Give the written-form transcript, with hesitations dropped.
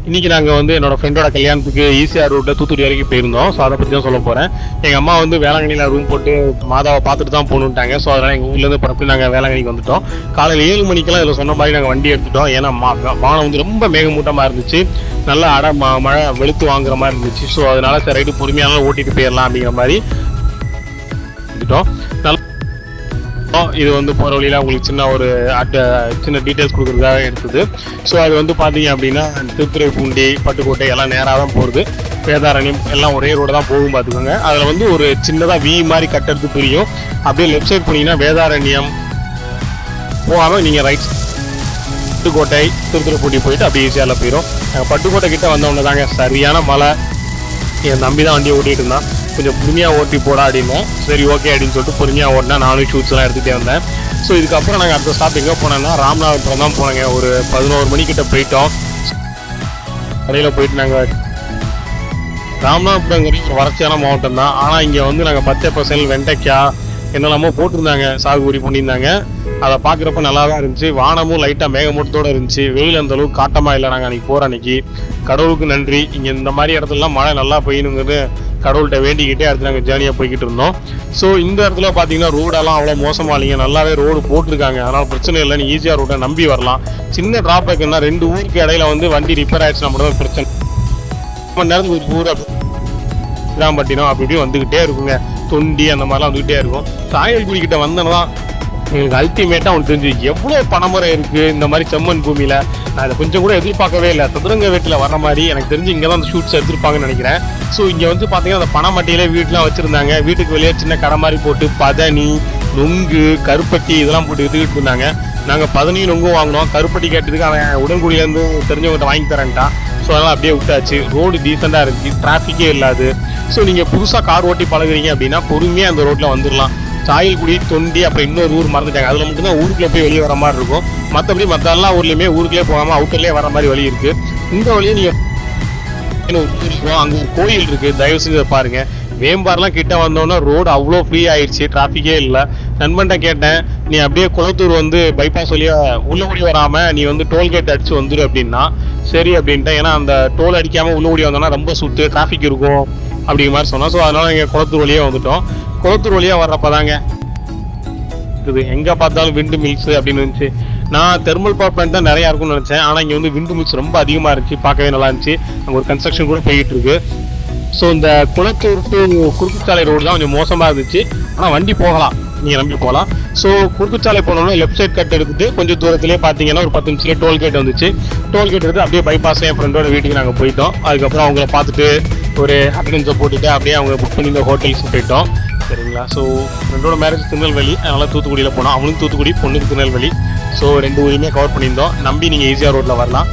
இன்றைக்கி நாங்கள் வந்து என்னோட ஃப்ரெண்டோட கல்யாணத்துக்கு ஈசிஆர் ரோட்டில் தூத்துக்குடி வரைக்கும் போயிருந்தோம். ஸோ அதை பற்றி தான் சொல்ல போகிறேன். எங்கள் அம்மா வந்து வேளாங்கண்ணியில் ரூம் போட்டு மாதாவை பார்த்துட்டு தான் போகணுன்ட்டாங்க. ஸோ அதனால் எங்கள் ஊர்லேருந்து பரப்பி நாங்கள் வேளாங்கண்ணிக்கு வந்துவிட்டோம். காலையில் 7 மணிக்கெல்லாம் இதில் சொன்ன மாதிரி நாங்கள் வண்டி எடுத்துட்டோம். ஏன்னா வானம் வந்து ரொம்ப மேகமூட்டமாக இருந்துச்சு. நல்லா மழை வெளுத்து வாங்குற மாதிரி இருந்துச்சு. ஸோ அதனால் சரி ரைட்டு பொறுமையானாலும் ஓட்டிகிட்டு போயிடலாம் அப்படிங்கிற மாதிரி வந்துட்டோம். இது வந்து போகிற வழியில் உங்களுக்கு சின்ன டீட்டெயில்ஸ் கொடுக்குறதாக எடுத்தது. ஸோ அது வந்து பார்த்தீங்க அப்படின்னா திருத்துறைப்பூண்டி, பட்டுக்கோட்டை எல்லாம் நேராக தான் போகிறது. வேதாரண்யம் எல்லாம் ஒரே ரோடு தான் போகும் பார்த்துக்கோங்க. அதில் வந்து ஒரு சின்னதாக வி மாதிரி கட்டெடுத்து பிரியும். அப்படியே லெஃப்ட் சைட் போனீங்கன்னா வேதாரண்யம் போகாமல் நீங்கள் ரைட் பட்டுக்கோட்டை, திருத்துறைப்பூண்டி போயிட்டு அப்படியே ஈஸியாக போயிடும். பட்டுக்கோட்டை கிட்டே வந்தவொடனே தாங்க சரியான மழை. என் தம்பி தான் வண்டியை ஓட்டிகிட்டு இருந்தான். கொஞ்சம் பொறுமையாக ஓட்டி போடா அப்படின்னா சரி ஓகே அப்படின்னு சொல்லிட்டு பொறுமையாக ஓட்டினா நானும் ஷூட்ஸ்லாம் எடுத்துகிட்டே வந்தேன். ஸோ இதுக்கப்புறம் நாங்கள் அடுத்த ஸ்டாப் எங்கே போனோம்னா ராமநாதபுரம் தான் போனாங்க. ஒரு 11 மணிக்கிட்ட போயிட்டோம். கடையில் போயிட்டு நாங்கள் ராமநாதபுரங்கிறது ஒரு வறட்சியான மாவட்டம் தான். ஆனால் இங்கே வந்து நாங்கள் பச்சை பசல் வெண்டைக்காய் என்னெல்லாமோ போட்டிருந்தாங்க, சாகுபடி பண்ணியிருந்தாங்க. அதை பார்க்குறப்ப நல்லா தான் இருந்துச்சு. வானமும் லைட்டாக மேகமூட்டத்தோடு இருந்துச்சு. வெயில் அந்த அளவுக்கு காட்டமாக இல்லை. நாங்கள் அன்றைக்கி போகிற அன்றைக்கி கடவுளுக்கு நன்றி. இங்கே இந்த மாதிரி இடத்துலலாம் மழை நல்லா பெய்யணுங்கிறது கடவுள்கிட்ட வேண்டிக்கிட்டே அடுத்து நாங்கள் ஜேர்னியாக போய்கிட்டு இருந்தோம். ஸோ இந்த இடத்துல பார்த்தீங்கன்னா ரோடெல்லாம் அவ்வளோ மோசமாக இல்லைங்க, நல்லாவே ரோடு போட்டிருக்காங்க. அதனால் பிரச்சனை இல்லை, நீங்கள் ஈஸியாக ரோட்டை நம்பி வரலாம். சின்ன ட்ராபேக்குன்னா 2 ஊருக்கு இடையில வந்து வண்டி ரிப்பேர் ஆயிடுச்சுன்னா மட்டும் தான் பிரச்சனை. மணி நேரத்துக்கு ஒரு ஊர் இதாம்பட்டினம் அப்படி இப்படி வந்துக்கிட்டே இருக்குங்க. தொண்டி அந்த மாதிரிலாம் வந்துக்கிட்டே இருக்கும். சாயல்குடி கிட்ட வந்தோன்னா தான் எங்களுக்கு அல்டிமேட்டாக ஒன்று தெரிஞ்சு எவ்வளோ பனைமரம் இருக்குது இந்த மாதிரி செம்மண் பூமியில். நான் அதை கொஞ்சம் கூட எதிர்பார்க்கவே இல்லை. சதுரங்க வீட்டில் வர மாதிரி எனக்கு தெரிஞ்சு இங்கே தான் அந்த ஷூட்ஸ் எடுத்துருப்பாங்கன்னு நினைக்கிறேன். ஸோ இங்கே வந்து பார்த்தீங்கன்னா அந்த பனை மட்டையிலே வீட்டெலாம் வச்சுருந்தாங்க. வீட்டுக்கு வெளியே சின்ன கடை மாதிரி போட்டு பதனி, நொங்கு, கருப்பட்டி இதெல்லாம் போட்டு விற்றுக்கிட்டு இருந்தாங்க. நாங்கள் பதனி நொங்கும் வாங்கினோம். கருப்பட்டி கேட்டதுக்கு அவன் உடன்குடியிலேருந்து தெரிஞ்சவங்ககிட்ட வாங்கி தரேன்ட்டான். ஸோ அதனால் அப்படியே விட்டாச்சு. ரோடு டீசெண்டாக இருந்துச்சு, டிராஃபிக்கே இல்லாது. ஸோ நீங்கள் புதுசாக கார் ஓட்டி பழகுறீங்க அப்படின்னா பொறுமையாக அந்த ரோட்டில் வந்துடலாம். சாயல்குடி, தொண்டி, அப்புறம் இன்னொரு ஊர் மறந்துட்டாங்க. அதில் மட்டும்தான் ஊருக்குள்ளே போய் வெளியே வர மாதிரி இருக்கும். மற்றபடி மற்ற எல்லா ஊர்லேயுமே ஊருக்குள்ளே போகாமல் அவுட்டர்லேயே வர மாதிரி வழி இருக்குது. இந்த வழியை நீங்கள் இருக்கும். அங்கே ஒரு கோயில் இருக்குது, தயவு செஞ்சு பாருங்கள். வேம்பாரெலாம் கிட்ட வந்தோன்னா ரோடு அவ்வளோ ஃப்ரீ ஆயிடுச்சு, டிராஃபிக்கே இல்லை. நண்பன்ட்ட கேட்டேன், நீ அப்படியே குளத்தூர் வந்து பைபாஸ் வழியாக உள்ளபடி வராமல் நீ வந்து டோல்கேட் அடிச்சு வந்துடு அப்படின்னா சரி அப்படின்ட்டேன். ஏன்னா அந்த டோல் அடிக்காமல் உள்ளபடி வந்தோன்னா ரொம்ப சுற்று டிராஃபிக் இருக்கும் அப்படிங்கிற மாதிரி சொன்னோம். ஸோ அதனால் எங்கள் குளத்தூர் வழியாக வந்துட்டோம். குளத்தூர் வழியாக வர்றப்ப தாங்க இருக்குது எங்கே பார்த்தாலும் விண்டு மில்ஸ் அப்படின்னு இருந்துச்சு. நான் தெர்மல் பவர் பிளான்ட் தான் நிறையா இருக்கும்னு நினச்சேன். ஆனால் இங்கே வந்து விண்டு மில்ஸ் ரொம்ப அதிகமாக இருந்துச்சு, பார்க்கவே நல்லா இருந்துச்சு. அங்கே ஒரு கன்ஸ்ட்ரக்ஷன் கூட போய்கிட்டு இருக்கு. ஸோ இந்த குளத்தூர் டு குறுக்குச்சாலை ரோடு தான் கொஞ்சம் மோசமாக இருந்துச்சு. ஆனால் வண்டி போகலாம், நீங்கள் நம்பி போகலாம். ஸோ குறுக்குச்சாலை போனோம்னா லெஃப்ட் சைட் கட் எடுத்துட்டு கொஞ்சம் தூரத்துலேயே பார்த்தீங்கன்னா ஒரு 10 நிமிஷத்துலேயே டோல்கேட் வந்துச்சு. டோல்கேட் எடுத்து அப்படியே பைபாஸ் என் ஃப்ரெண்டோட வீட்டுக்கு நாங்கள் போயிட்டோம். அதுக்கப்புறம் அவங்கள பார்த்துட்டு ஒரு அட்டண்டன்ஸை போட்டுட்டு அப்படியே அவங்க புக் பண்ணி இந்த ஹோட்டல்ஸ் போயிட்டோம். சரிங்களா? ஸோ ஃப்ரெண்டோட மேரேஜ் திருநெல்வேலி, அதனால் தூத்துக்குடியில் போனோம். அவனுக்கு தூத்துக்குடி, பொண்ணுக்கு திருநெல்வேலி. ஸோ 2 ஊரையுமே கவர் பண்ணியிருந்தோம். நம்பி நீங்கள் ஈஸியாக ரோட்டில் வரலாம்.